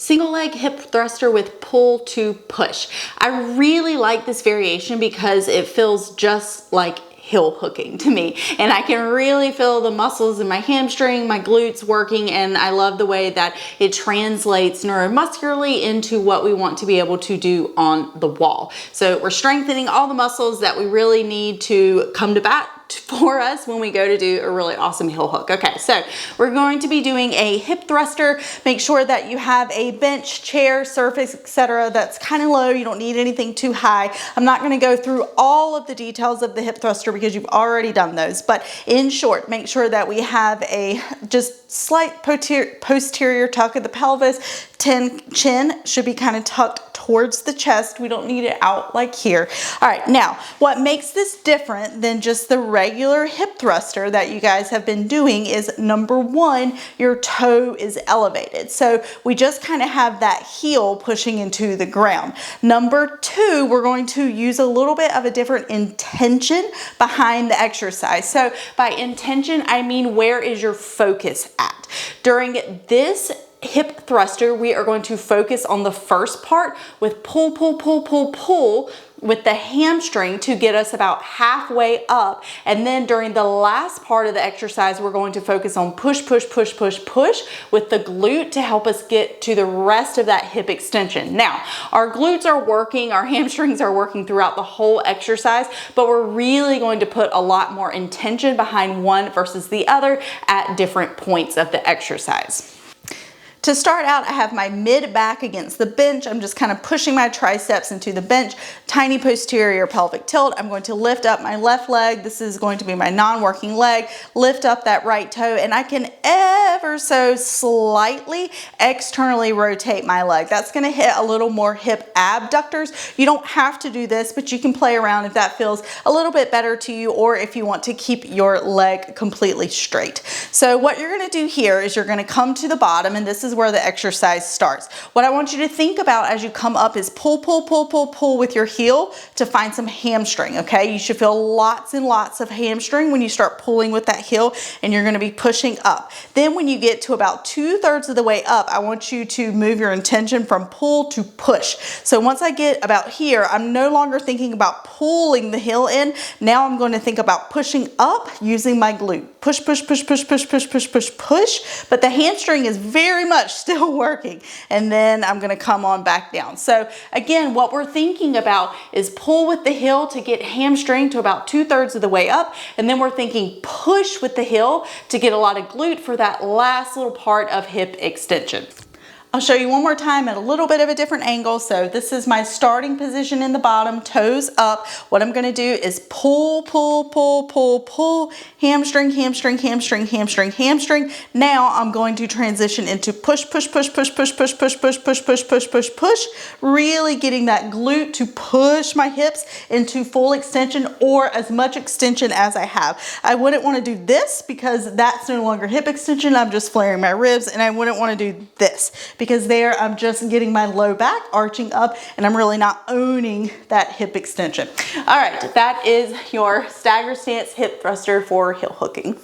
Single leg hip thruster with pull to push. I really like this variation because it feels just like heel hooking to me, and I can really feel the muscles in my hamstring, my glutes working, and I love the way that it translates neuromuscularly into what we want to be able to do on the wall. So we're strengthening all the muscles that we really need to come to bat for us when we go to do a really awesome heel hook. Okay, so we're going to be doing a hip thruster. Make sure that you have a bench, chair, surface, etc. that's kind of low. You don't need anything too high. I'm not going to go through all of the details of the hip thruster because you've already done those, but in short, make sure that we have a just slight posterior tuck of the pelvis. Chin should be kind of tucked towards the chest. We don't need it out like here. All right, now what makes this different than just the regular hip thruster that you guys have been doing is, number one, your toe is elevated. So we just kind of have that heel pushing into the ground. Number two, we're going to use a little bit of a different intention behind the exercise. So by intention, I mean, where is your focus at? During this hip thruster, we are going to focus on the first part with pull, pull, pull, pull, pull with the hamstring to get us about halfway up. And then during the last part of the exercise, we're going to focus on push, push, push, push, push with the glute to help us get to the rest of that hip extension. Now, our glutes are working, our hamstrings are working throughout the whole exercise, but we're really going to put a lot more intention behind one versus the other at different points of the exercise. To start out, I have my mid back against the bench. I'm just kind of pushing my triceps into the bench, tiny posterior pelvic tilt. I'm going to lift up my left leg. This is going to be my non-working leg. Lift up that right toe, and I can ever so slightly externally rotate my leg. That's going to hit a little more hip abductors. You don't have to do this, but you can play around if that feels a little bit better to you, or if you want to keep your leg completely straight. So what you're going to do here is you're going to come to the bottom, and this is where the exercise starts. What I want you to think about as you come up is pull, pull, pull, pull, pull with your heel to find some hamstring, okay? You should feel lots and lots of hamstring when you start pulling with that heel, and you're gonna be pushing up. Then when you get to about 2/3 of the way up, I want you to move your intention from pull to push. So once I get about here, I'm no longer thinking about pulling the heel in. Now I'm going to think about pushing up using my glute. Push, push, push, push, push, push, push, push, push, but the hamstring is very much still working, and then I'm going to come on back down. So again, what we're thinking about is pull with the heel to get hamstring to about 2/3 of the way up, and then we're thinking push with the heel to get a lot of glute for that last little part of hip extension. I'll show you one more time at a little bit of a different angle. So this is my starting position in the bottom, toes up. What I'm gonna do is pull, pull, pull, pull, pull, hamstring, hamstring, hamstring, hamstring, hamstring. Now I'm going to transition into push, push, push, push, push, push, push, push, push, push, push, push, push, really getting that glute to push my hips into full extension, or as much extension as I have. I wouldn't wanna do this because that's no longer hip extension. I'm just flaring my ribs, and I wouldn't wanna do this, because there I'm just getting my low back arching up, and I'm really not owning that hip extension. All right, that is your stagger stance hip thruster for heel hooking.